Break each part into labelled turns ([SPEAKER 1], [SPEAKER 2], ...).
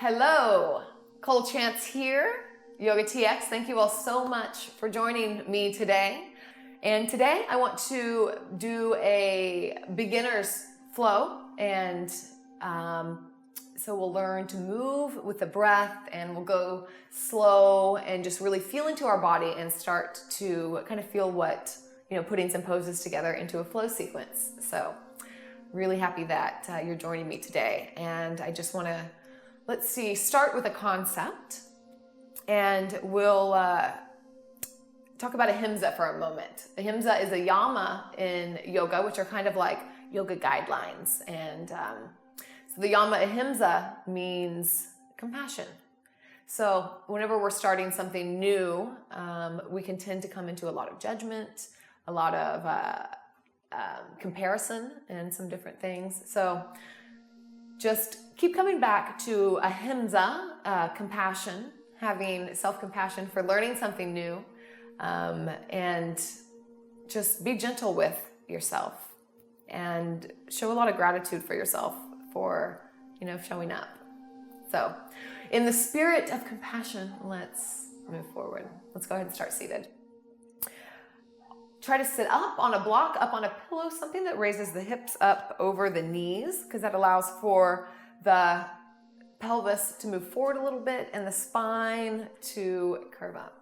[SPEAKER 1] Hello, Cole Chance here, YOGATX. Thank you all so much for joining me today. And today I want to do a beginner's flow, and so we'll learn to move with the breath, and we'll go slow and just really feel into our body and start to kind of feel what, putting some poses together into a flow sequence. So really happy that you're joining me today. And I just want to, start with a concept, and we'll talk about ahimsa for a moment. Ahimsa is a yama in yoga, which are kind of like yoga guidelines. And so the yama ahimsa means compassion. So whenever we're starting something new, we can tend to come into a lot of judgment, a lot of comparison, and some different things. So just keep coming back to ahimsa, compassion, having self-compassion for learning something new, and just be gentle with yourself and show a lot of gratitude for yourself for, showing up. So in the spirit of compassion, let's move forward. Let's go ahead and start seated. Try to sit up on a block, up on a pillow, something that raises the hips up over the knees, because that allows for the pelvis to move forward a little bit and the spine to curve up.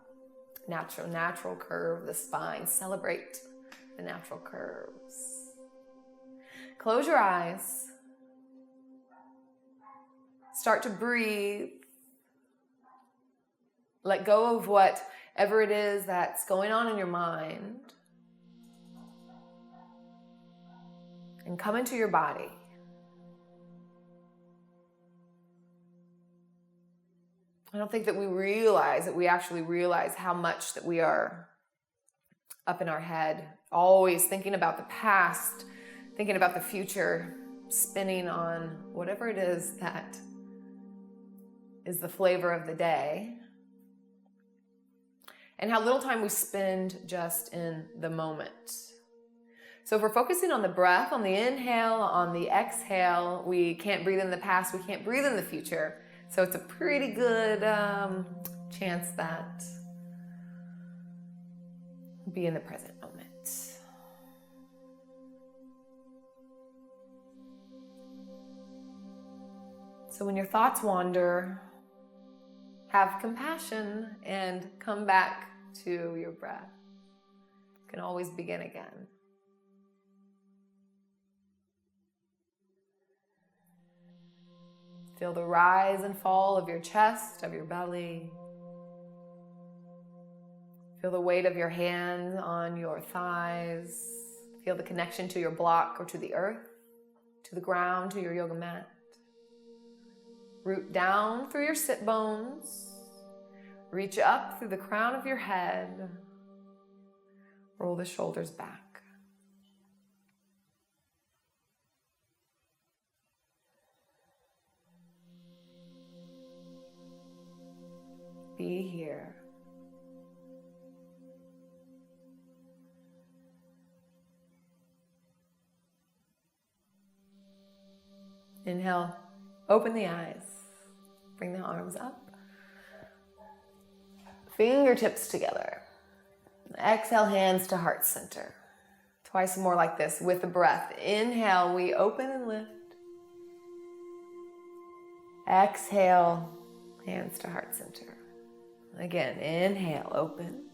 [SPEAKER 1] Natural curve, the spine. Celebrate the natural curves. Close your eyes. Start to breathe. Let go of whatever it is that's going on in your mind. And come into your body. I don't think that we actually realize how much that we are up in our head, always thinking about the past, thinking about the future, spinning on whatever it is that is the flavor of the day, and how little time we spend just in the moment. So if we're focusing on the breath, on the inhale, on the exhale, we can't breathe in the past, we can't breathe in the future. So it's a pretty good chance that we'll be in the present moment. So when your thoughts wander, have compassion and come back to your breath. You can always begin again. Feel the rise and fall of your chest, of your belly. Feel the weight of your hands on your thighs. Feel the connection to your block or to the earth, to the ground, to your yoga mat. Root down through your sit bones. Reach up through the crown of your head. Roll the shoulders back. Be here. Inhale, open the eyes. Bring the arms up. Fingertips together. Exhale, hands to heart center. Twice more like this with the breath. Inhale, we open and lift. Exhale, hands to heart center. Again, inhale, open.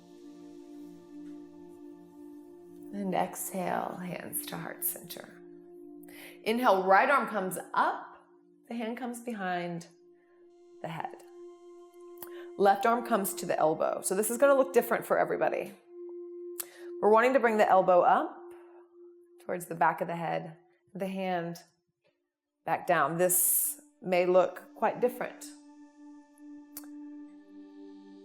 [SPEAKER 1] And exhale, hands to heart center. Inhale, right arm comes up. The hand comes behind the head. Left arm comes to the elbow. So this is going to look different for everybody. We're wanting to bring the elbow up towards the back of the head, the hand back down. This may look quite different.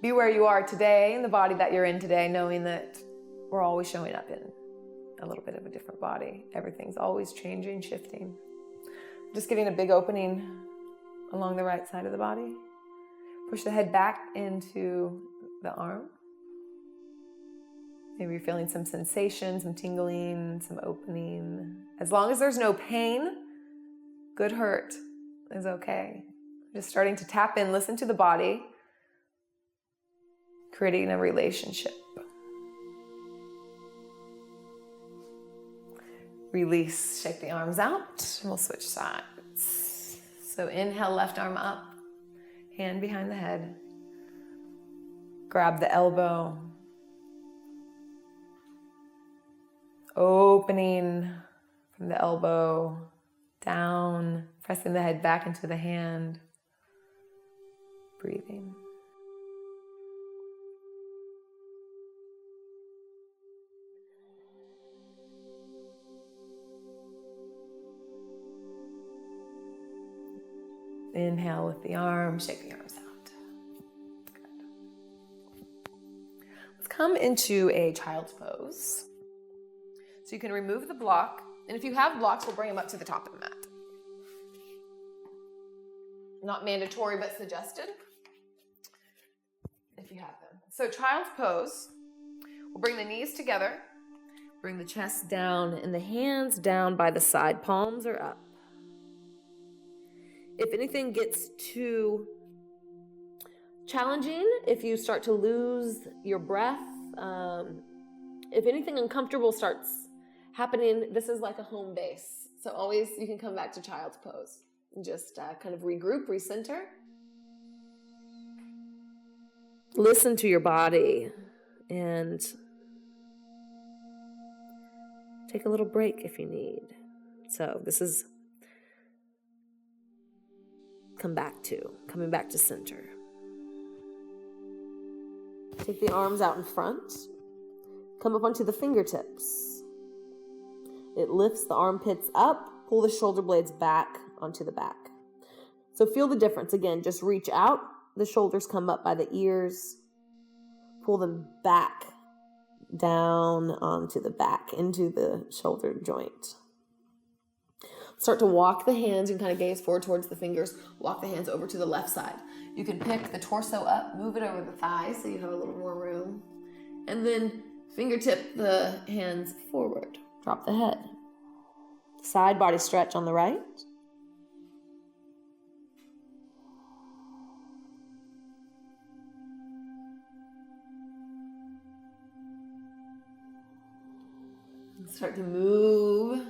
[SPEAKER 1] Be where you are today, in the body that you're in today, knowing that we're always showing up in a little bit of a different body. Everything's always changing, shifting. Just getting a big opening along the right side of the body. Push the head back into the arm. Maybe you're feeling some sensation, some tingling, some opening. As long as there's no pain, good hurt is okay. Just starting to tap in, listen to the body, creating a relationship. Release, shake the arms out, and we'll switch sides. So inhale, left arm up, hand behind the head. Grab the elbow. Opening from the elbow down, pressing the head back into the hand. Breathing. Inhale with the arms, shake the arms out. Good. Let's come into a child's pose. So you can remove the block, and if you have blocks, we'll bring them up to the top of the mat. Not mandatory, but suggested if you have them. So child's pose, we'll bring the knees together, bring the chest down, and the hands down by the side. Palms are up. If anything gets too challenging, if you start to lose your breath, if anything uncomfortable starts happening, this is like a home base. So always you can come back to child's pose and just kind of regroup, recenter. Listen to your body and take a little break if you need. So this is coming back to center. Take the arms out in front. Come up onto the fingertips. It lifts the armpits up. Pull the shoulder blades back onto the back. So feel the difference. Again, just reach out. The shoulders come up by the ears. Pull them back down onto the back, into the shoulder joint. Start to walk the hands. You can kind of gaze forward towards the fingers. Walk the hands over to the left side. You can pick the torso up, move it over the thighs so you have a little more room. And then fingertip the hands forward. Drop the head. Side body stretch on the right. Start to move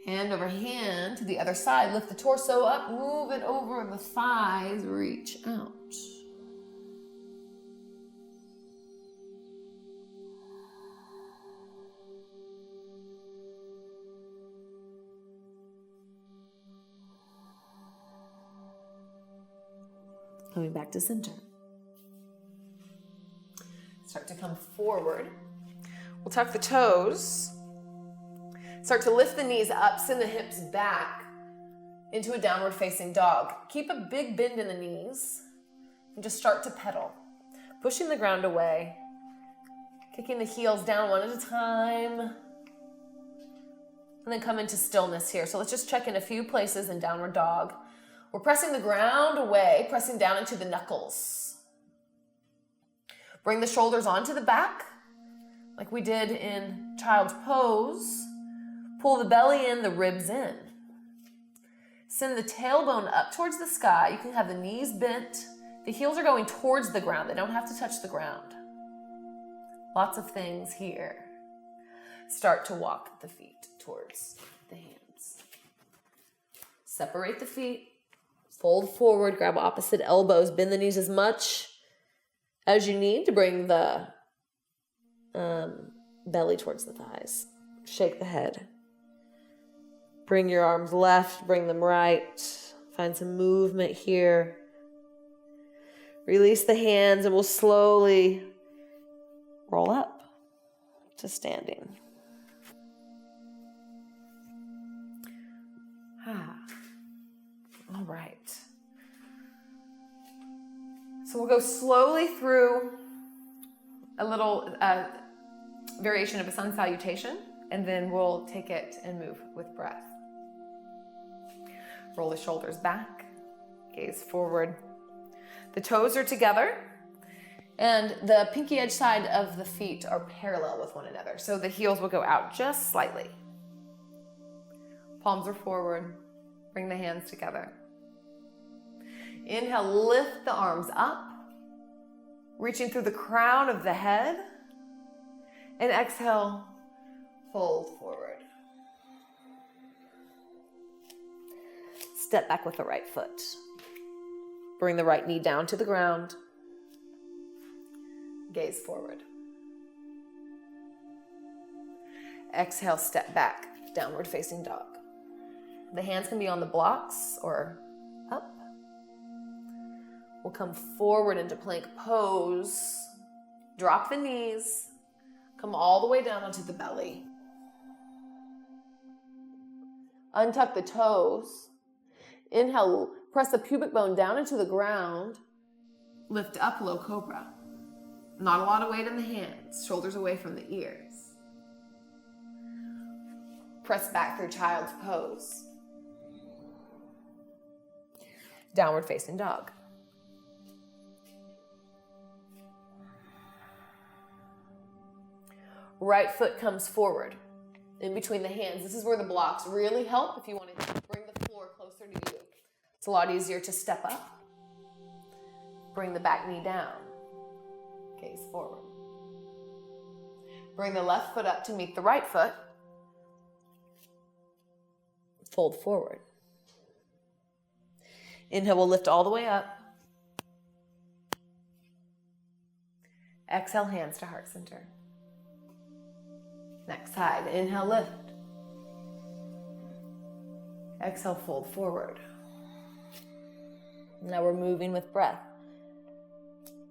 [SPEAKER 1] hand over hand to the other side. Lift the torso up, move it over the thighs, reach out. Coming back to center. Start to come forward. We'll tuck the toes. Start to lift the knees up, send the hips back into a downward facing dog. Keep a big bend in the knees and just start to pedal. Pushing the ground away, kicking the heels down one at a time, and then come into stillness here. So let's just check in a few places in downward dog. We're pressing the ground away, pressing down into the knuckles. Bring the shoulders onto the back, like we did in child's pose. Pull the belly in, the ribs in. Send the tailbone up towards the sky. You can have the knees bent. The heels are going towards the ground. They don't have to touch the ground. Lots of things here. Start to walk the feet towards the hands. Separate the feet. Fold forward. Grab opposite elbows. Bend the knees as much as you need to bring the belly towards the thighs. Shake the head. Bring your arms left, bring them right. Find some movement here. Release the hands and we'll slowly roll up to standing. All right. So we'll go slowly through a little variation of a sun salutation, and then we'll take it and move with breath. Roll the shoulders back, gaze forward. The toes are together, and the pinky edge side of the feet are parallel with one another. So the heels will go out just slightly. Palms are forward. Bring the hands together. Inhale, lift the arms up, reaching through the crown of the head. And exhale, fold forward. Step back with the right foot. Bring the right knee down to the ground. Gaze forward. Exhale, step back, downward facing dog. The hands can be on the blocks or up. We'll come forward into plank pose. Drop the knees. Come all the way down onto the belly. Untuck the toes. Inhale, press the pubic bone down into the ground. Lift up, low cobra. Not a lot of weight in the hands. Shoulders away from the ears. Press back through child's pose. Downward facing dog. Right foot comes forward in between the hands. This is where the blocks really help if you want to bring the floor closer to you. It's a lot easier to step up. Bring the back knee down. Gaze forward. Bring the left foot up to meet the right foot. Fold forward. Inhale, we'll lift all the way up. Exhale, hands to heart center. Next side, inhale, lift. Exhale, fold forward. Now we're moving with breath.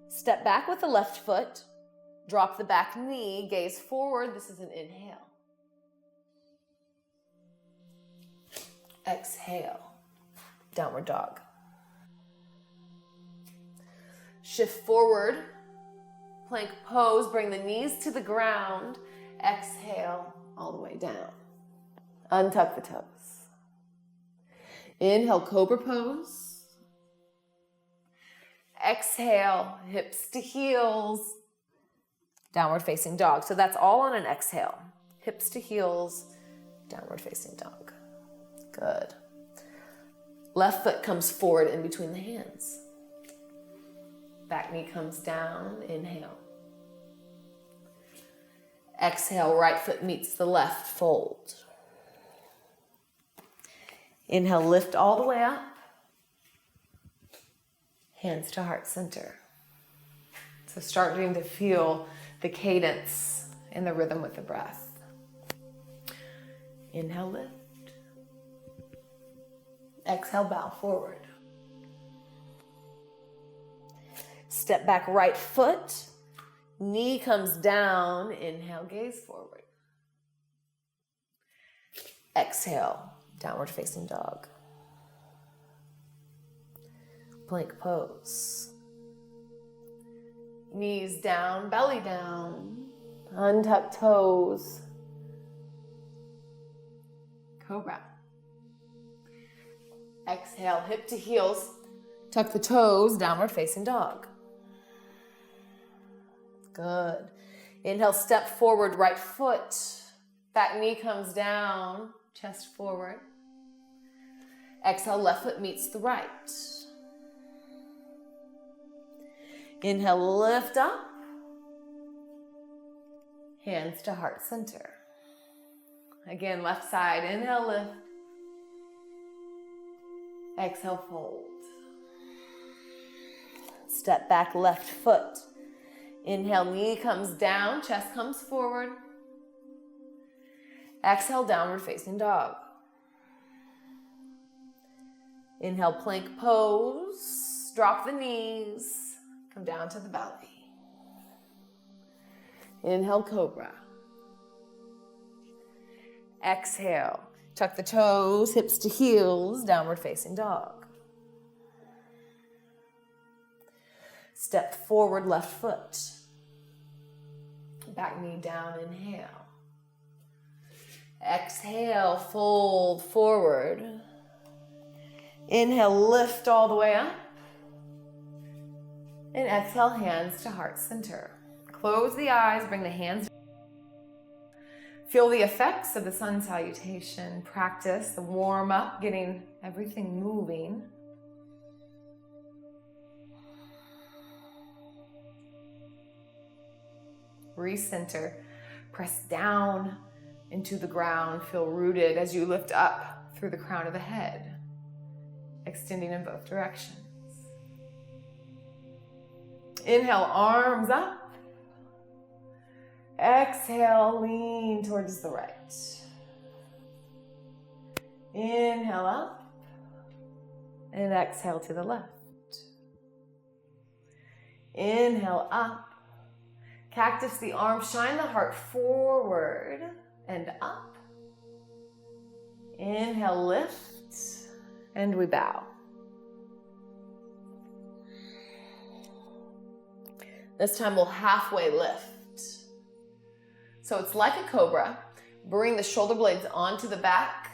[SPEAKER 1] Step back with the left foot. Drop the back knee, gaze forward. This is an inhale. Exhale, downward dog. Shift forward, plank pose, bring the knees to the ground. Exhale, all the way down. Untuck the toes. Inhale, cobra pose. Exhale, hips to heels. Downward facing dog. So that's all on an exhale. Hips to heels, downward facing dog. Good. Left foot comes forward in between the hands. Back knee comes down, inhale. Exhale, right foot meets the left, fold. Inhale, lift all the way up. Hands to heart center. So starting to feel the cadence and the rhythm with the breath. Inhale, lift. Exhale, bow forward. Step back, right foot. Knee comes down. Inhale, gaze forward. Exhale, downward facing dog. Plank pose. Knees down, belly down. Untuck toes. Cobra. Exhale, hip to heels. Tuck the toes, downward facing dog. Good. Inhale, step forward, right foot. Back knee comes down, chest forward. Exhale, left foot meets the right. Inhale, lift up. Hands to heart center. Again, left side, inhale, lift. Exhale, fold. Step back, left foot. Inhale, knee comes down, chest comes forward. Exhale, downward facing dog. Inhale, plank pose. Drop the knees. Come down to the belly. Inhale, cobra. Exhale, tuck the toes, hips to heels, downward facing dog. Step forward, left foot. Back knee down, inhale. Exhale, fold forward. Inhale, lift all the way up. And exhale, hands to heart center. Close the eyes, bring the hands. Feel the effects of the sun salutation. Practice the warm up, getting everything moving. Recenter. Press down into the ground. Feel rooted as you lift up through the crown of the head, extending in both directions. Inhale, arms up. Exhale, lean towards the right. Inhale up. And exhale to the left. Inhale up. Cactus the arms, shine the heart forward and up. Inhale, lift, and we bow. This time we'll halfway lift. So it's like a cobra. Bring the shoulder blades onto the back.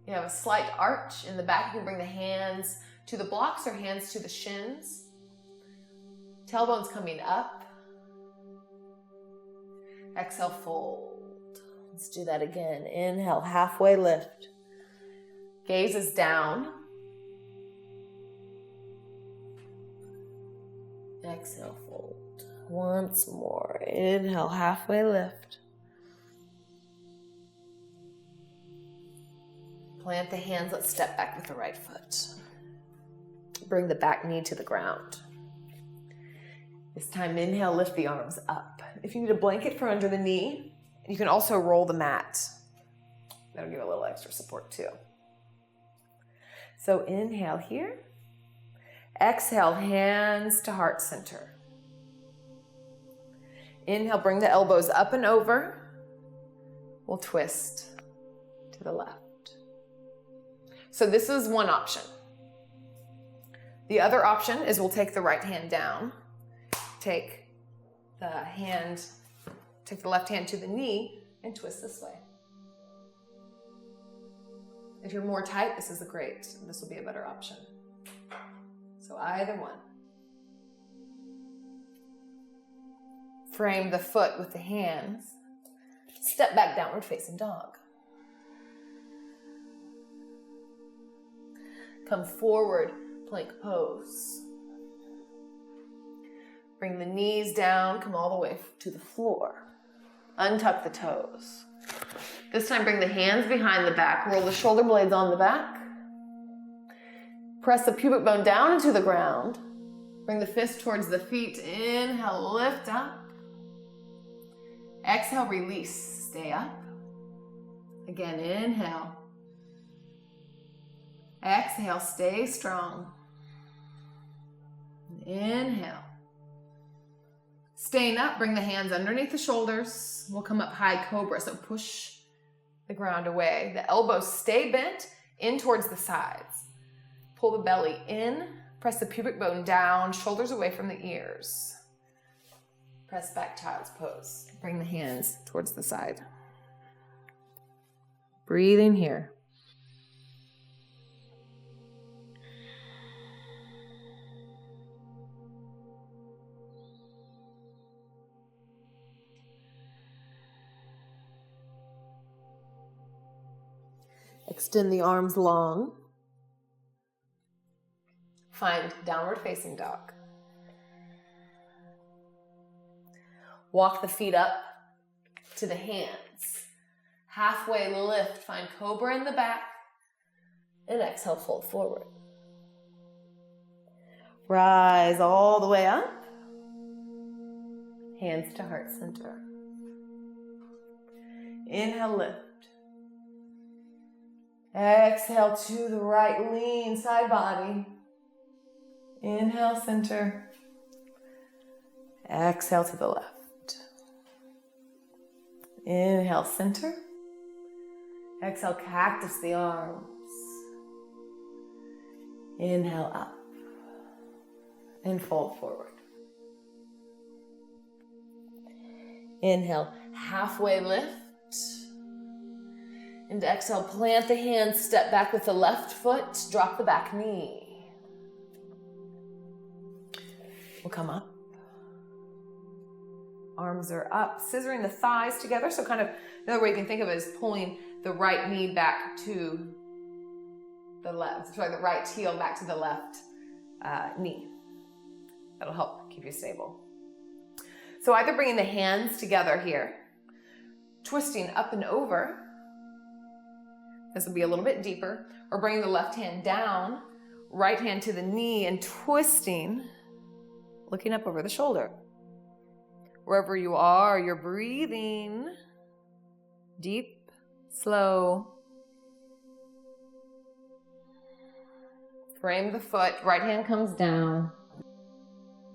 [SPEAKER 1] You have a slight arch in the back. You can bring the hands to the blocks or hands to the shins. Tailbone's coming up. Exhale, fold. Let's do that again. Inhale, halfway lift. Gaze is down. Exhale, fold. Once more. Inhale, halfway lift. Plant the hands. Let's step back with the right foot. Bring the back knee to the ground. This time, inhale, lift the arms up. If you need a blanket for under the knee, you can also roll the mat. That'll give a little extra support too. So inhale here. Exhale, hands to heart center. Inhale, bring the elbows up and over. We'll twist to the left. So this is one option. The other option is we'll take the right hand down. Take the left hand to the knee and twist this way. If you're more tight, this will be a better option. So either one. Frame the foot with the hands. Step back, downward facing dog. Come forward, plank pose. Bring the knees down, come all the way to the floor. Untuck the toes. This time bring the hands behind the back, roll the shoulder blades on the back. Press the pubic bone down into the ground. Bring the fist towards the feet. Inhale, lift up. Exhale, release, stay up. Again, inhale. Exhale, stay strong. Inhale. Staying up, bring the hands underneath the shoulders. We'll come up high cobra, so push the ground away. The elbows stay bent in towards the sides. Pull the belly in, press the pubic bone down, shoulders away from the ears. Press back child's pose. Bring the hands towards the side. Breathing here. Extend the arms long. Find downward facing dog. Walk the feet up to the hands. Halfway lift, find cobra in the back. And exhale, fold forward. Rise all the way up. Hands to heart center. Inhale, lift. Exhale to the right, lean side body. Inhale, center. Exhale to the left. Inhale, center. Exhale, cactus the arms. Inhale, up. And fold forward. Inhale, halfway lift. And exhale, plant the hands, step back with the left foot, drop the back knee. We'll come up. Arms are up, scissoring the thighs together. So kind of another way you can think of it is pulling the right knee back to the left, sorry, the right heel back to the left knee. That'll help keep you stable. So either bringing the hands together here, twisting up and over, this will be a little bit deeper, or bringing the left hand down, right hand to the knee and twisting, looking up over the shoulder. Wherever you are, you're breathing deep, slow. Frame the foot, right hand comes down.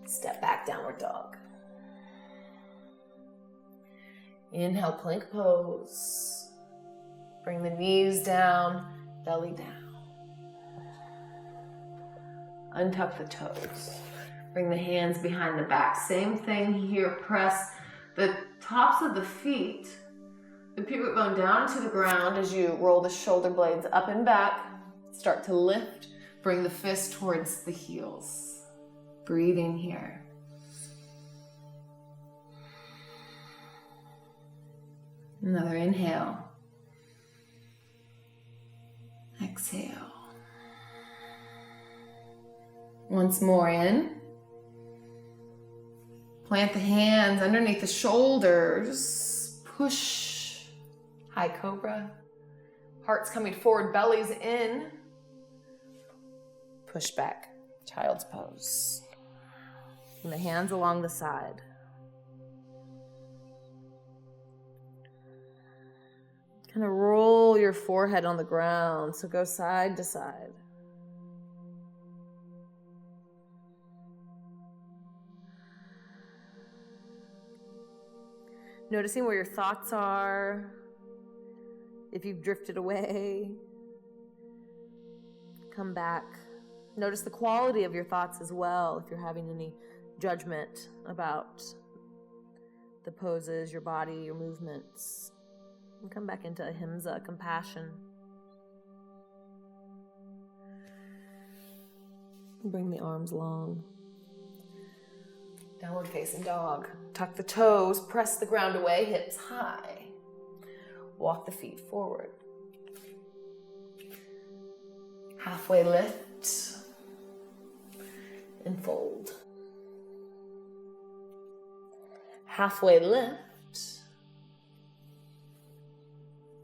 [SPEAKER 1] Step back, downward dog. Inhale, plank pose. Bring the knees down, belly down. Untuck the toes. Bring the hands behind the back. Same thing here. Press the tops of the feet, the pivot bone down to the ground as you roll the shoulder blades up and back. Start to lift. Bring the fist towards the heels. Breathing here. Another inhale. Exhale. Once more in. Plant the hands underneath the shoulders. Push. High cobra. Heart's coming forward, belly's in. Push back. Child's pose. And the hands along the side. Kind of roll your forehead on the ground, so go side to side. Noticing where your thoughts are, if you've drifted away, come back. Notice the quality of your thoughts as well, if you're having any judgment about the poses, your body, your movements. And come back into ahimsa, compassion. Bring the arms long. Downward facing dog. Tuck the toes, press the ground away, hips high. Walk the feet forward. Halfway lift and fold. Halfway lift.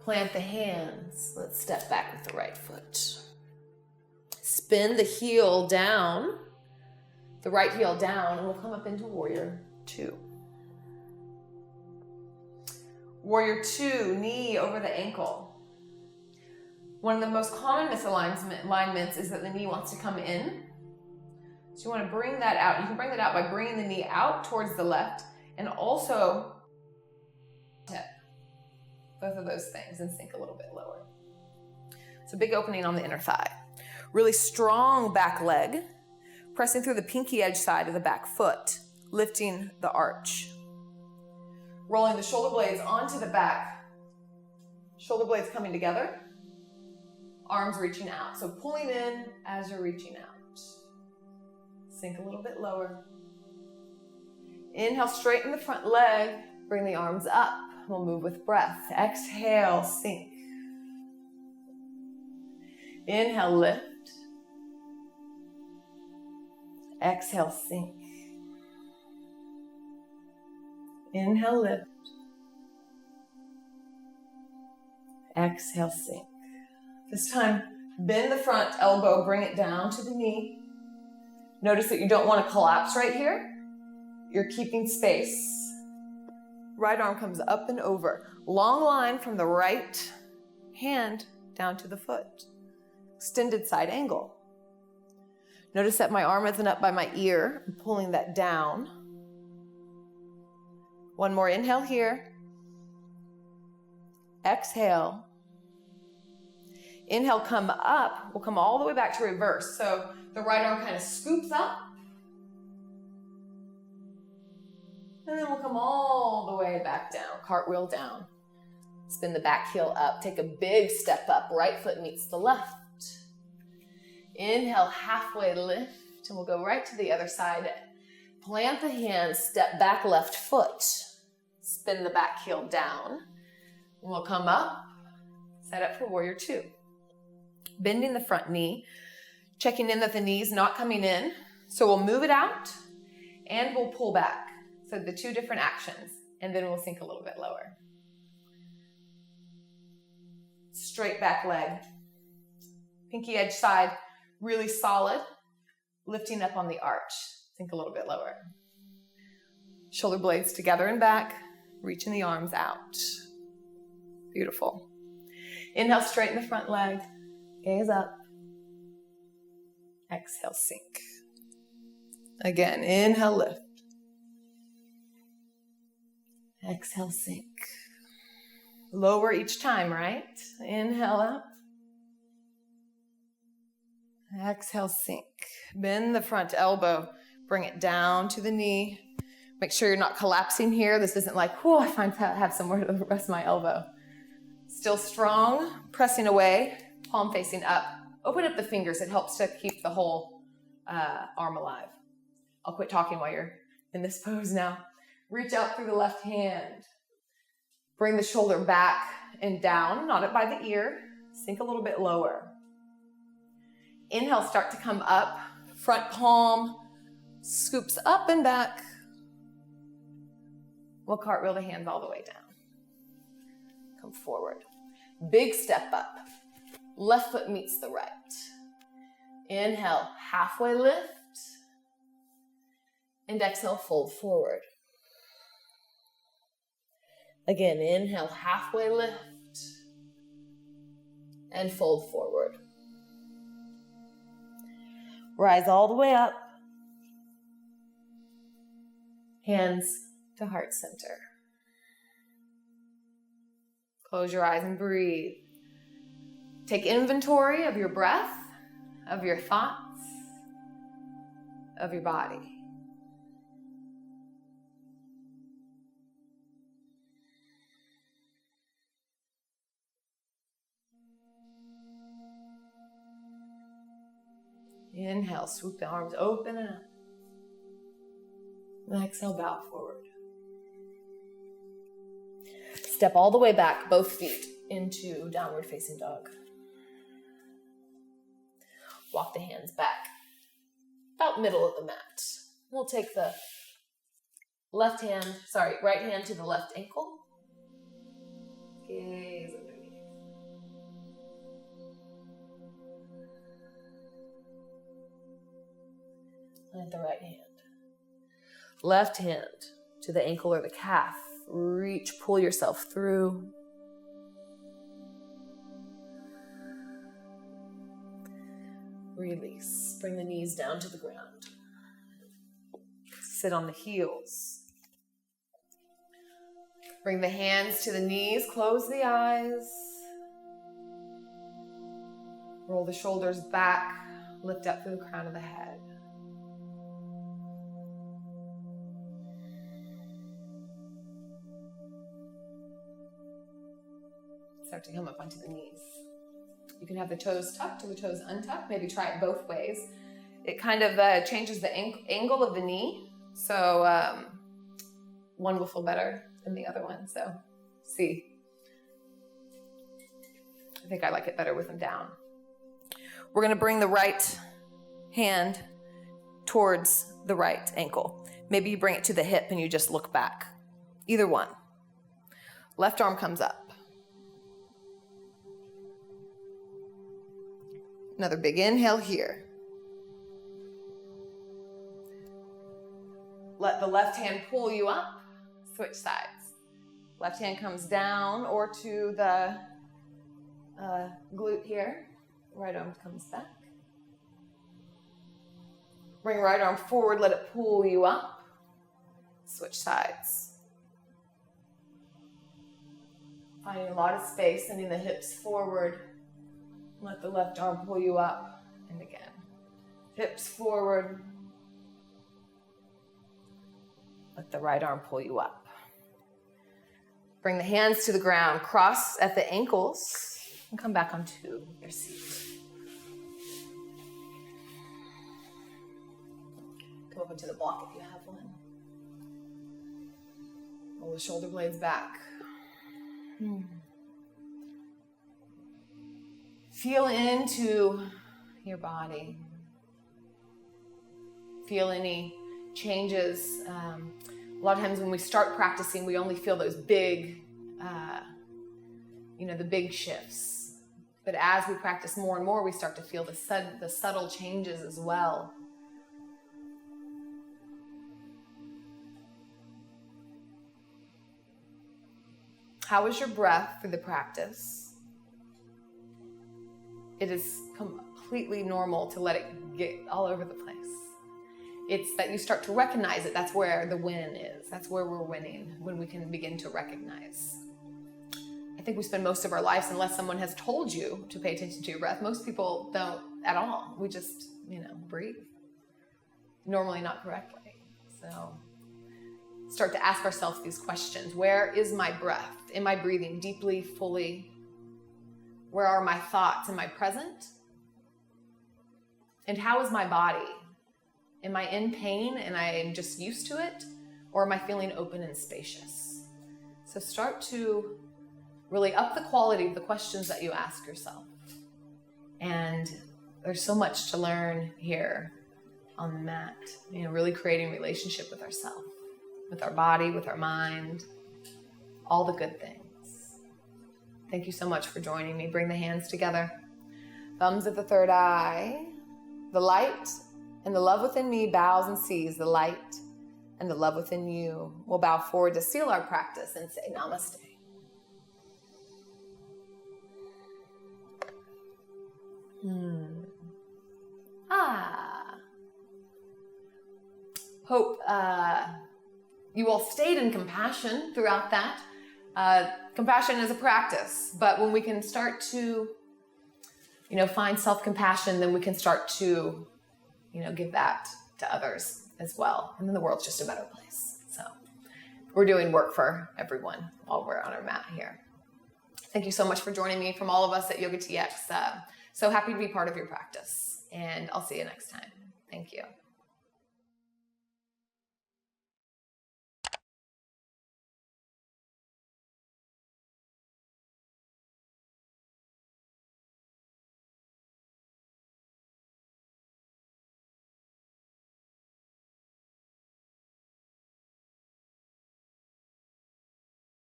[SPEAKER 1] Plant the hands. Let's step back with the right foot. Spin the heel down, the right heel down, and we'll come up into Warrior Two. Warrior Two, knee over the ankle. One of the most common misalignments is that the knee wants to come in. So you want to bring that out. You can bring that out by bringing the knee out towards the left and also hip. Both of those things, and sink a little bit lower. So big opening on the inner thigh. Really strong back leg, pressing through the pinky edge side of the back foot, lifting the arch. Rolling the shoulder blades onto the back. Shoulder blades coming together. Arms reaching out. So pulling in as you're reaching out. Sink a little bit lower. Inhale, straighten the front leg. Bring the arms up. We'll move with breath. Exhale, sink. Inhale, lift. Exhale, sink. Inhale, lift. Exhale, sink. This time, bend the front elbow, bring it down to the knee. Notice that you don't want to collapse right here. You're keeping space. Right arm comes up and over. Long line from the right hand down to the foot. Extended side angle. Notice that my arm isn't up by my ear. I'm pulling that down. One more inhale here. Exhale. Inhale, come up. We'll come all the way back to reverse. So the right arm kind of scoops up. And then we'll come all the way back down, cartwheel down. Spin the back heel up, take a big step up, right foot meets the left. Inhale, halfway lift, and we'll go right to the other side. Plant the hands, step back left foot. Spin the back heel down. And we'll come up, set up for Warrior Two. Bending the front knee, checking in that the knee's not coming in. So we'll move it out, and we'll pull back. So the two different actions, and then we'll sink a little bit lower. Straight back leg. Pinky edge side, really solid. Lifting up on the arch. Sink a little bit lower. Shoulder blades together and back. Reaching the arms out. Beautiful. Inhale, straighten the front leg. Gaze up. Exhale, sink. Again, inhale, lift. Exhale, sink. Lower each time, right? Inhale up. Exhale, sink. Bend the front elbow. Bring it down to the knee. Make sure you're not collapsing here. This isn't like, whoa, I have somewhere to rest my elbow. Still strong, pressing away, palm facing up. Open up the fingers. It helps to keep the whole arm alive. I'll quit talking while you're in this pose now. Reach out through the left hand. Bring the shoulder back and down, not up by the ear. Sink a little bit lower. Inhale, start to come up. Front palm scoops up and back. We'll cartwheel the hands all the way down. Come forward. Big step up. Left foot meets the right. Inhale, halfway lift. And exhale, fold forward. Again, inhale, halfway lift. And fold forward. Rise all the way up. Hands to heart center. Close your eyes and breathe. Take inventory of your breath, of your thoughts, of your body. Inhale, swoop the arms open and up. And exhale, bow forward. Step all the way back, both feet, into downward facing dog. Walk the hands back, about middle of the mat. We'll take the right hand to the left ankle. Gaze underneath. And the right hand. Left hand to the ankle or the calf. Reach, pull yourself through. Release. Bring the knees down to the ground. Sit on the heels. Bring the hands to the knees. Close the eyes. Roll the shoulders back. Lift up through the crown of the head. Start to come up onto the knees. You can have the toes tucked or the toes untucked. Maybe try it both ways. It kind of changes the angle of the knee. So one will feel better than the other one. So see. I think I like it better with them down. We're going to bring the right hand towards the right ankle. Maybe you bring it to the hip and you just look back. Either one. Left arm comes up. Another big inhale here. Let the left hand pull you up. Switch sides. Left hand comes down or to the glute here. Right arm comes back. Bring right arm forward. Let it pull you up. Switch sides. Finding a lot of space, sending the hips forward. Let the left arm pull you up, and again. Hips forward. Let the right arm pull you up. Bring the hands to the ground, cross at the ankles, and come back onto your seat. Come up into the block if you have one. Roll the shoulder blades back. Feel into your body. Feel any changes A lot of times when we start practicing, we only feel those big, the big shifts. But as we practice more and more, we start to feel the subtle changes as well. How is your breath through the practice? It is completely normal to let it get all over the place. It's that you start to recognize it. That's where the win is. That's where we're winning, when we can begin to recognize. I think we spend most of our lives, unless someone has told you to pay attention to your breath, most people don't at all. We just, breathe. Normally not correctly. So start to ask ourselves these questions. Where is my breath? Am I breathing deeply, fully? Where are my thoughts? Am I present? And how is my body? Am I in pain and I am just used to it? Or am I feeling open and spacious? So start to really up the quality of the questions that you ask yourself. And there's so much to learn here on the mat. Really creating relationship with ourselves, with our body, with our mind, all the good things. Thank you so much for joining me. Bring the hands together. Thumbs at the third eye. The light and the love within me bows and sees the light and the love within you. We'll bow forward to seal our practice and say namaste. Hope you all stayed in compassion throughout that. Compassion is a practice, but when we can start to, find self-compassion, then we can start to, give that to others as well. And then the world's just a better place. So we're doing work for everyone while we're on our mat here. Thank you so much for joining me from all of us at YOGATX. So happy to be part of your practice, and I'll see you next time. Thank you.